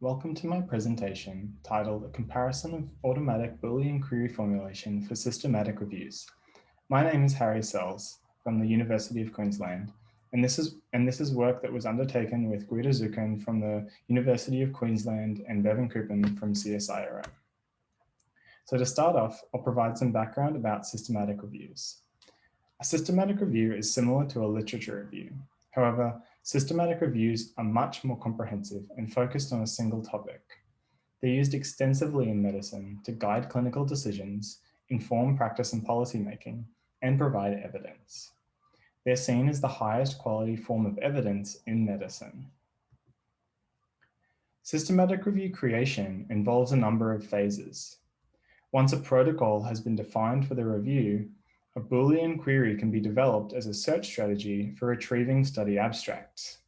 Welcome to my presentation titled A Comparison of Automatic Boolean Query Formulation for Systematic Reviews. My name is Harry Sells from the University of Queensland, and this is work that was undertaken with Guido Zucken from the University of Queensland and Bevan Coupon from CSIR. So to start off, I'll provide some background about systematic reviews. A systematic review is similar to a literature review. However, systematic reviews are much more comprehensive and focused on a single topic. They're used extensively in medicine to guide clinical decisions, inform practice and policymaking, and provide evidence. They're seen as the highest quality form of evidence in medicine. Systematic review creation involves a number of phases. Once a protocol has been defined for the review, a Boolean query can be developed as a search strategy for retrieving study abstracts.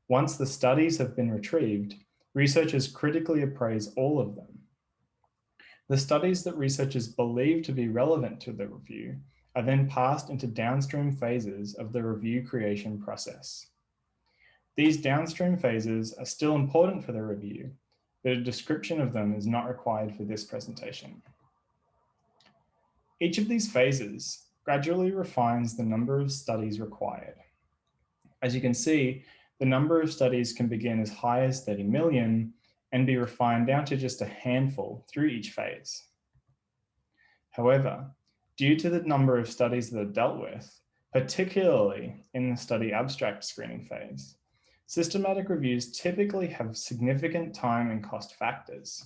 Once the studies have been retrieved, researchers critically appraise all of them. The studies that researchers believe to be relevant to the review are then passed into downstream phases of the review creation process. These downstream phases are still important for the review, but a description of them is not required for this presentation. Each of these phases gradually refines the number of studies required. As you can see, the number of studies can begin as high as 30 million and be refined down to just a handful through each phase. However, due to the number of studies that are dealt with, particularly in the study abstract screening phase, systematic reviews typically have significant time and cost factors.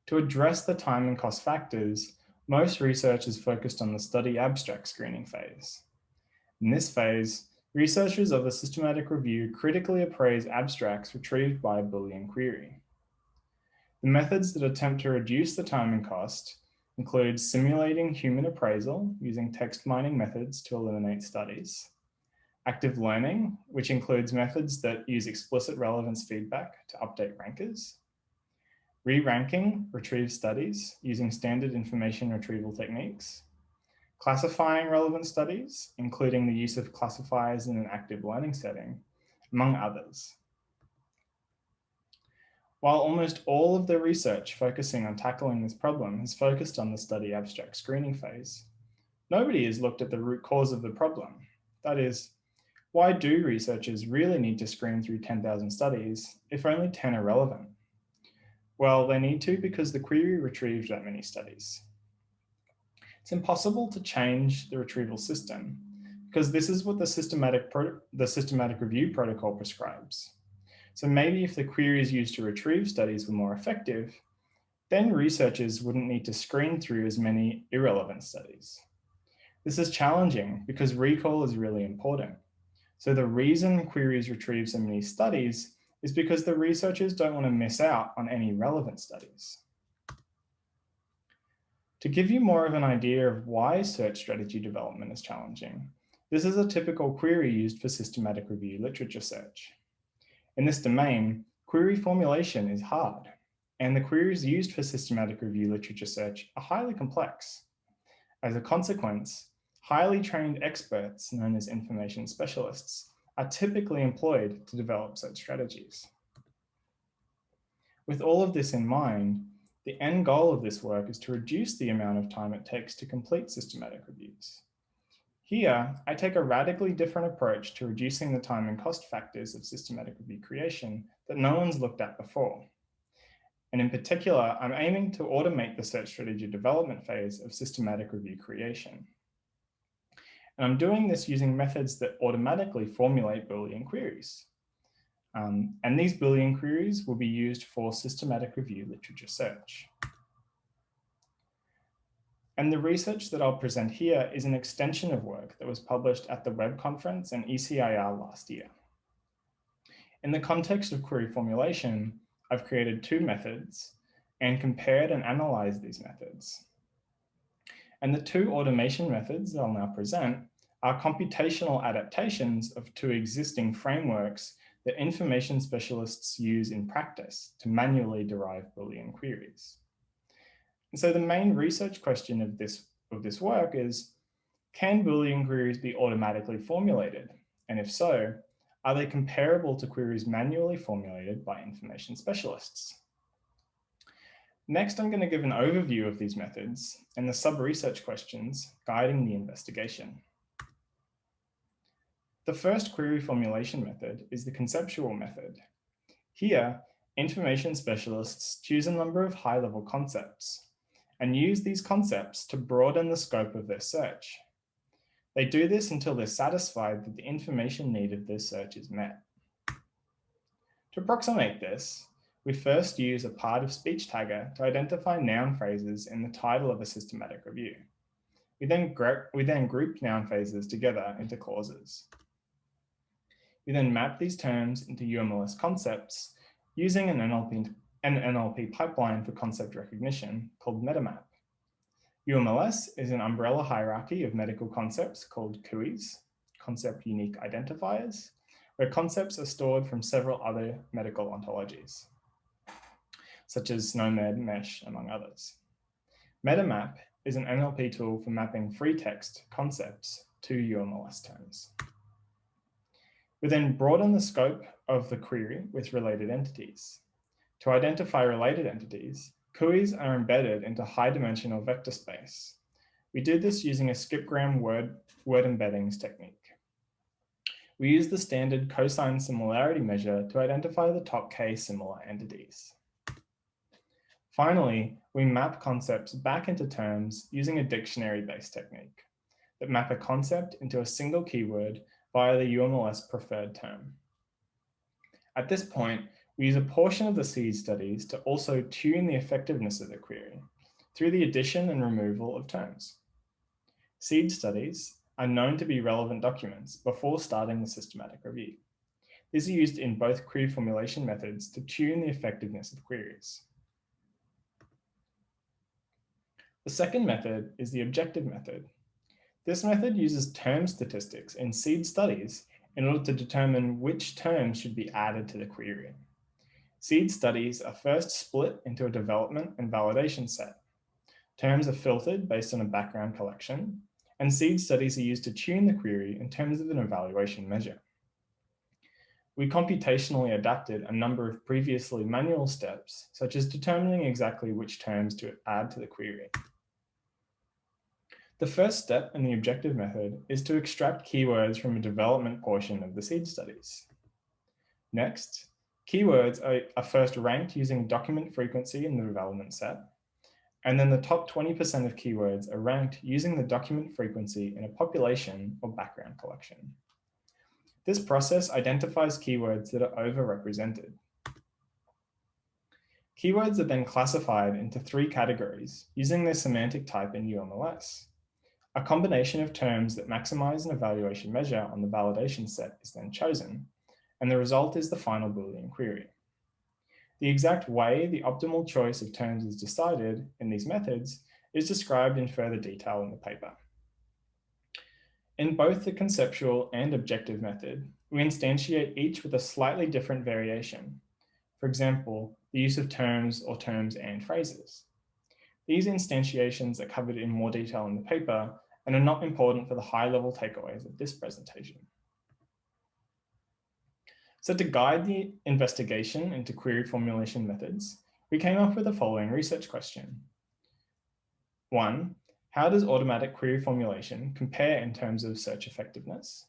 To address the time and cost factors, most research is focused on the study abstract screening phase. In this phase, researchers of a systematic review critically appraise abstracts retrieved by a Boolean query. The methods that attempt to reduce the time and cost include simulating human appraisal using text mining methods to eliminate studies, active learning, which includes methods that use explicit relevance feedback to update rankers, re-ranking retrieved studies using standard information retrieval techniques, classifying relevant studies, including the use of classifiers in an active learning setting, among others. While almost all of the research focusing on tackling this problem has focused on the study abstract screening phase, nobody has looked at the root cause of the problem. That is, why do researchers really need to screen through 10,000 studies if only 10 are relevant? Well, they need to because the query retrieved that many studies. It's impossible to change the retrieval system because this is what the systematic review protocol prescribes. So maybe if the queries used to retrieve studies were more effective, then researchers wouldn't need to screen through as many irrelevant studies. This is challenging because recall is really important. So the reason queries retrieve so many studies is because the researchers don't want to miss out on any relevant studies. To give you more of an idea of why search strategy development is challenging, this is a typical query used for systematic review literature search. In this domain, query formulation is hard, and the queries used for systematic review literature search are highly complex. As a consequence, highly trained experts, known as information specialists, are typically employed to develop such strategies. With all of this in mind, the end goal of this work is to reduce the amount of time it takes to complete systematic reviews. Here, I take a radically different approach to reducing the time and cost factors of systematic review creation that no one's looked at before. And in particular, I'm aiming to automate the search strategy development phase of systematic review creation. And I'm doing this using methods that automatically formulate Boolean queries. And these Boolean queries will be used for systematic review literature search. And the research that I'll present here is an extension of work that was published at the Web Conference and ECIR last year. In the context of query formulation, I've created two methods and compared and analyzed these methods. And the two automation methods that I'll now present are computational adaptations of two existing frameworks that information specialists use in practice to manually derive Boolean queries. And so the main research question of this work is, can Boolean queries be automatically formulated? And if so, Are they comparable to queries manually formulated by information specialists? Next, I'm going to give an overview of these methods and the sub-research questions guiding the investigation. The first query formulation method is the conceptual method. Here, information specialists choose a number of high-level concepts and use these concepts to broaden the scope of their search. They do this until they're satisfied that the information need of their search is met. To approximate this, we first use a part of speech tagger to identify noun phrases in the title of a systematic review. We then group noun phrases together into clauses. We then map these terms into UMLS concepts using an NLP pipeline for concept recognition called MetaMap. UMLS is an umbrella hierarchy of medical concepts called CUIs, concept unique identifiers, where concepts are stored from several other medical ontologies, such as SNOMED, MESH, among others. MetaMap is an NLP tool for mapping free text concepts to UMLS terms. We then broaden the scope of the query with related entities. To identify related entities, CUIs are embedded into high-dimensional vector space. We do this using a skipgram word embeddings technique. We use the standard cosine similarity measure to identify the top K similar entities. Finally, we map concepts back into terms using a dictionary-based technique that map a concept into a single keyword via the UMLS preferred term. At this point, we use a portion of the seed studies to also tune the effectiveness of the query through the addition and removal of terms. Seed studies are known to be relevant documents before starting the systematic review. These are used in both query formulation methods to tune the effectiveness of queries. The second method is the objective method. This method uses term statistics in seed studies in order to determine which terms should be added to the query. Seed studies are first split into a development and validation set. Terms are filtered based on a background collection, and seed studies are used to tune the query in terms of an evaluation measure. We computationally adapted a number of previously manual steps, such as determining exactly which terms to add to the query. The first step in the objective method is to extract keywords from a development portion of the seed studies. Next, keywords are first ranked using document frequency in the development set, and then the top 20% of keywords are ranked using the document frequency in a population or background collection. This process identifies keywords that are overrepresented. Keywords are then classified into 3 categories using their semantic type in UMLS. A combination of terms that maximize an evaluation measure on the validation set is then chosen, and the result is the final Boolean query. The exact way the optimal choice of terms is decided in these methods is described in further detail in the paper. In both the conceptual and objective method, we instantiate each with a slightly different variation. For example, the use of terms or terms and phrases. These instantiations are covered in more detail in the paper and are not important for the high-level takeaways of this presentation. So to guide the investigation into query formulation methods, we came up with the following research question. 1, how does automatic query formulation compare in terms of search effectiveness?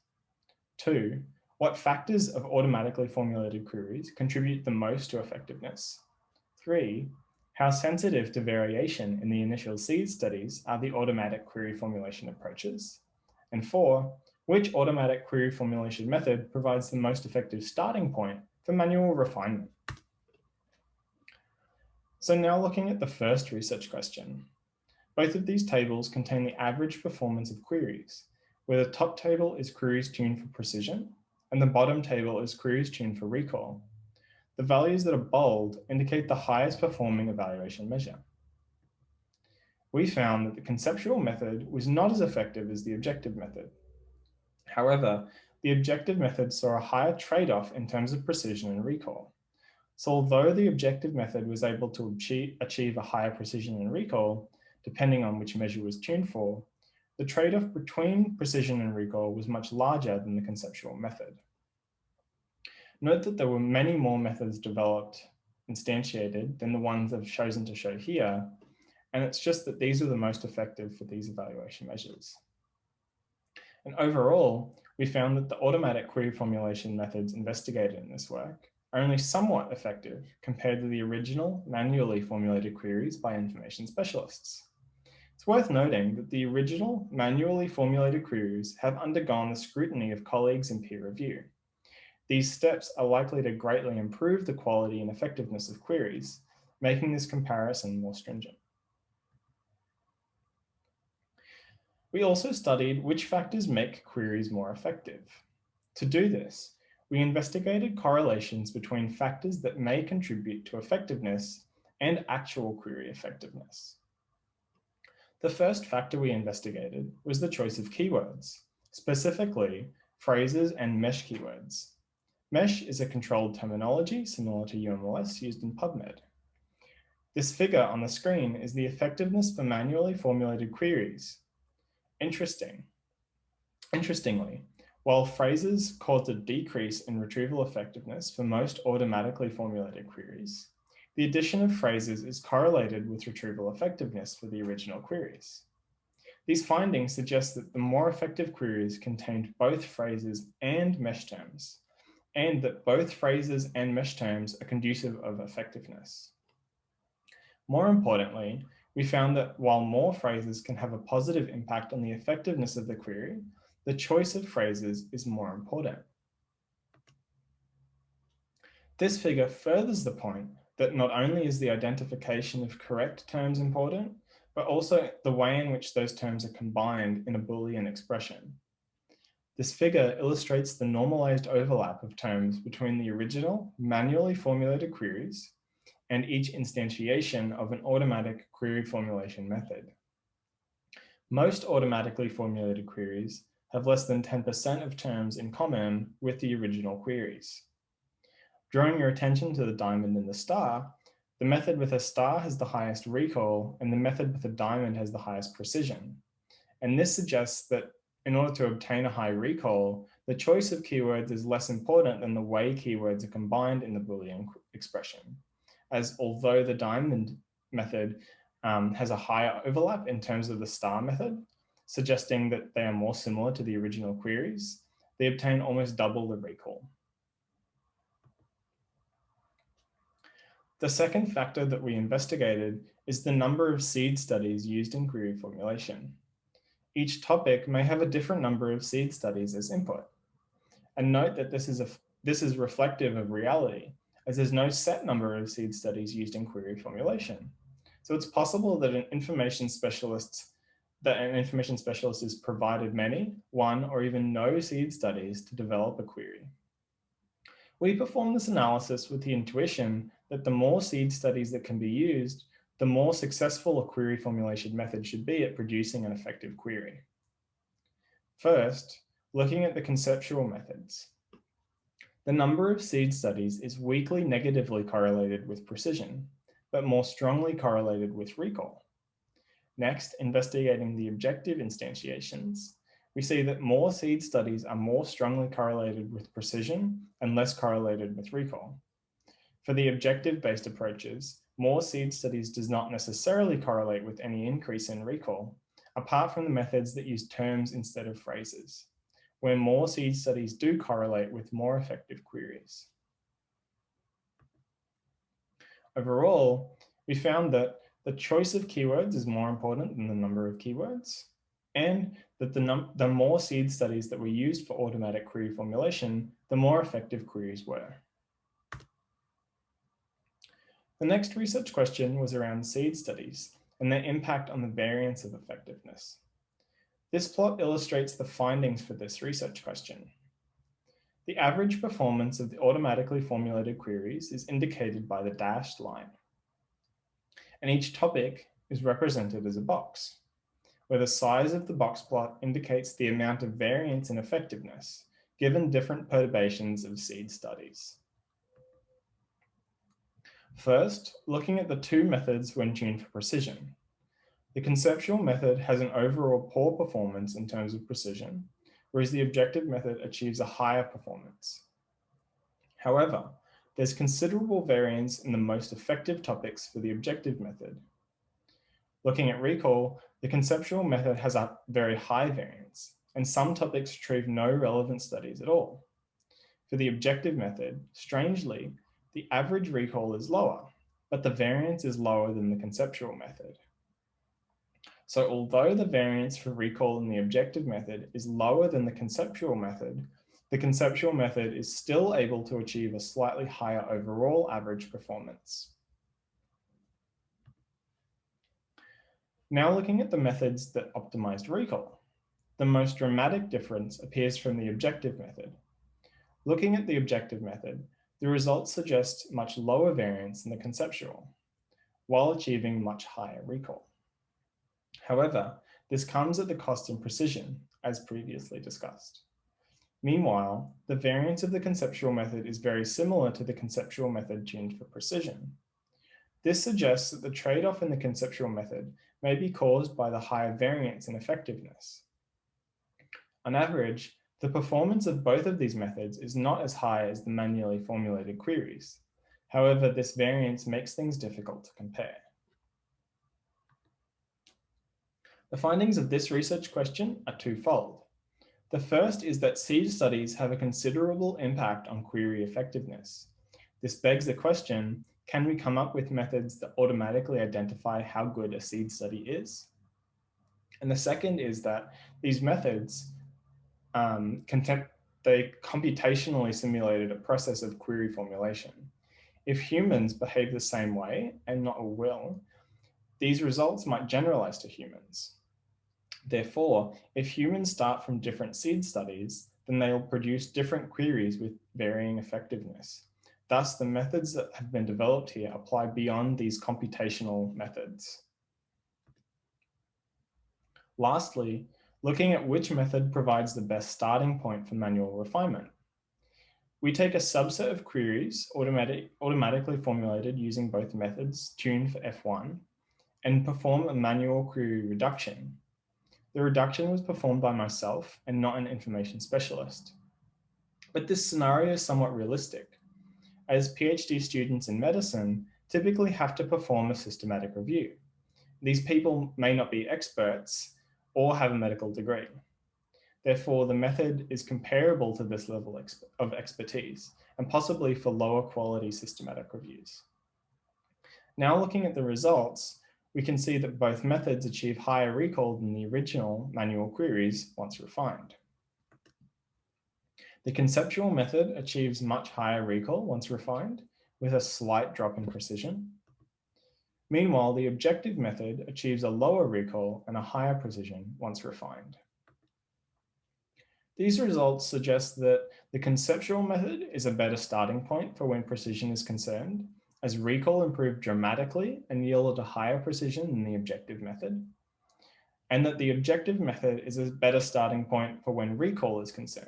2, what factors of automatically formulated queries contribute the most to effectiveness? 3, how sensitive to variation in the initial seed studies are the automatic query formulation approaches? And 4, which automatic query formulation method provides the most effective starting point for manual refinement? So now looking at the first research question. Both of these tables contain the average performance of queries, where the top table is queries tuned for precision, and the bottom table is queries tuned for recall. The values that are bold indicate the highest performing evaluation measure. We found that the conceptual method was not as effective as the objective method. However, the objective method saw a higher trade-off in terms of precision and recall. So although the objective method was able to achieve a higher precision and recall, depending on which measure was tuned for, the trade-off between precision and recall was much larger than the conceptual method. Note that there were many more methods developed, instantiated, than the ones I've chosen to show here, and it's just that these are the most effective for these evaluation measures. And overall, we found that the automatic query formulation methods investigated in this work are only somewhat effective compared to the original manually formulated queries by information specialists. It's worth noting that the original manually formulated queries have undergone the scrutiny of colleagues in peer review. These steps are likely to greatly improve the quality and effectiveness of queries, making this comparison more stringent. We also studied which factors make queries more effective. To do this, we investigated correlations between factors that may contribute to effectiveness and actual query effectiveness. The first factor we investigated was the choice of keywords, specifically phrases and mesh keywords. Mesh is a controlled terminology similar to UMLS used in PubMed. This figure on the screen is the effectiveness for manually formulated queries. Interestingly, while phrases caused a decrease in retrieval effectiveness for most automatically formulated queries, the addition of phrases is correlated with retrieval effectiveness for the original queries. These findings suggest that the more effective queries contained both phrases and mesh terms, and that both phrases and mesh terms are conducive of effectiveness. More importantly, we found that while more phrases can have a positive impact on the effectiveness of the query, the choice of phrases is more important. This figure furthers the point that not only is the identification of correct terms important, but also the way in which those terms are combined in a Boolean expression. This figure illustrates the normalized overlap of terms between the original manually formulated queries and each instantiation of an automatic query formulation method. Most automatically formulated queries have less than 10% of terms in common with the original queries. Drawing your attention to the diamond and the star, the method with a star has the highest recall and the method with a diamond has the highest precision. And this suggests that in order to obtain a high recall, the choice of keywords is less important than the way keywords are combined in the Boolean expression, as although the diamond method has a higher overlap in terms of the star method, suggesting that they are more similar to the original queries, they obtain almost double the recall. The second factor that we investigated is the number of seed studies used in query formulation. Each topic may have a different number of seed studies as input. And note that this is reflective of reality, as there's no set number of seed studies used in query formulation. So it's possible that an information specialist is provided many, one, or even no seed studies to develop a query. We perform this analysis with the intuition that the more seed studies that can be used, the more successful a query formulation method should be at producing an effective query. First, looking at the conceptual methods. The number of seed studies is weakly negatively correlated with precision, but more strongly correlated with recall. Next, investigating the objective instantiations, we see that more seed studies are more strongly correlated with precision and less correlated with recall. For the objective-based approaches, more seed studies does not necessarily correlate with any increase in recall, apart from the methods that use terms instead of phrases, where more seed studies do correlate with more effective queries. Overall, we found that the choice of keywords is more important than the number of keywords, and that the more seed studies that were used for automatic query formulation, the more effective queries were. The next research question was around seed studies and their impact on the variance of effectiveness. This plot illustrates the findings for this research question. The average performance of the automatically formulated queries is indicated by the dashed line. And each topic is represented as a box, where the size of the box plot indicates the amount of variance in effectiveness, given different perturbations of seed studies. First, looking at the two methods when tuned for precision. The conceptual method has an overall poor performance in terms of precision, whereas the objective method achieves a higher performance. However, there's considerable variance in the most effective topics for the objective method. Looking at recall, the conceptual method has a very high variance, and some topics retrieve no relevant studies at all. For the objective method, strangely, the average recall is lower, but the variance is lower than the conceptual method. So although the variance for recall in the objective method is lower than the conceptual method is still able to achieve a slightly higher overall average performance. Now looking at the methods that optimized recall, the most dramatic difference appears from the objective method. Looking at the objective method, the results suggest much lower variance than the conceptual, while achieving much higher recall. However, this comes at the cost in precision, as previously discussed. Meanwhile, the variance of the conceptual method is very similar to the conceptual method tuned for precision. This suggests that the trade-off in the conceptual method may be caused by the higher variance in effectiveness. On average, the performance of both of these methods is not as high as the manually formulated queries. However, this variance makes things difficult to compare. The findings of this research question are twofold. The first is that seed studies have a considerable impact on query effectiveness. This begs the question, can we come up with methods that automatically identify how good a seed study is? And the second is that these methods, they computationally simulated a process of query formulation. If humans behave the same way, and not all will, these results might generalize to humans. Therefore, if humans start from different seed studies, then they'll produce different queries with varying effectiveness. Thus, the methods that have been developed here apply beyond these computational methods. Lastly, looking at which method provides the best starting point for manual refinement. We take a subset of queries automatically formulated using both methods tuned for F1 and perform a manual query reduction. The reduction was performed by myself and not an information specialist. But this scenario is somewhat realistic, as PhD students in medicine typically have to perform a systematic review. These people may not be experts or have a medical degree. Therefore, the method is comparable to this level of expertise and possibly for lower quality systematic reviews. Now looking at the results, we can see that both methods achieve higher recall than the original manual queries once refined. The conceptual method achieves much higher recall once refined, with a slight drop in precision. Meanwhile, the objective method achieves a lower recall and a higher precision once refined. These results suggest that the conceptual method is a better starting point for when precision is concerned, as recall improved dramatically and yielded a higher precision than the objective method, and that the objective method is a better starting point for when recall is concerned,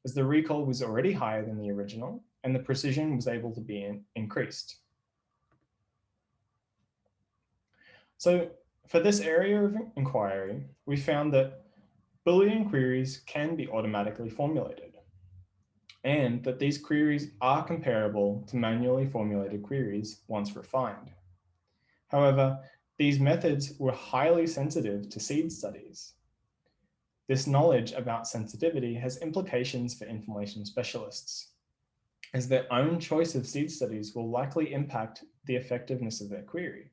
as the recall was already higher than the original and the precision was able to be increased. So for this area of inquiry, we found that Boolean queries can be automatically formulated, and that these queries are comparable to manually formulated queries once refined. However, these methods were highly sensitive to seed studies. This knowledge about sensitivity has implications for information specialists, as their own choice of seed studies will likely impact the effectiveness of their query.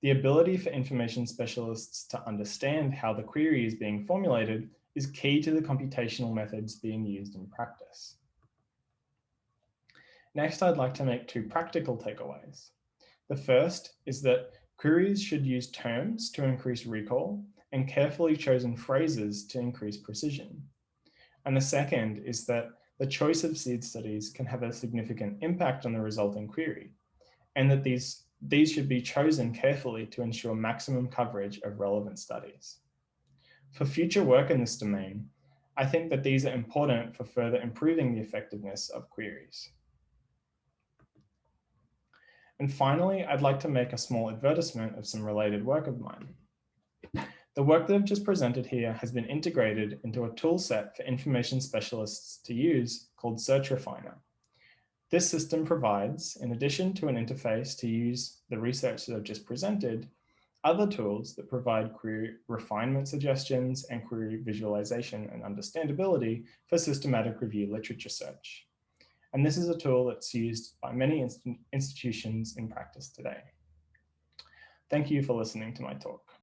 The ability for information specialists to understand how the query is being formulated is key to the computational methods being used in practice. Next, I'd like to make two practical takeaways. The first is that queries should use terms to increase recall and carefully chosen phrases to increase precision. And the second is that the choice of seed studies can have a significant impact on the resulting query, and that these should be chosen carefully to ensure maximum coverage of relevant studies. For future work in this domain, I think that these are important for further improving the effectiveness of queries. And finally, I'd like to make a small advertisement of some related work of mine. The work that I've just presented here has been integrated into a tool set for information specialists to use called Search Refiner. This system provides, in addition to an interface to use the research that I've just presented, other tools that provide query refinement suggestions and query visualization and understandability for systematic review literature search. And this is a tool that's used by many institutions in practice today. Thank you for listening to my talk.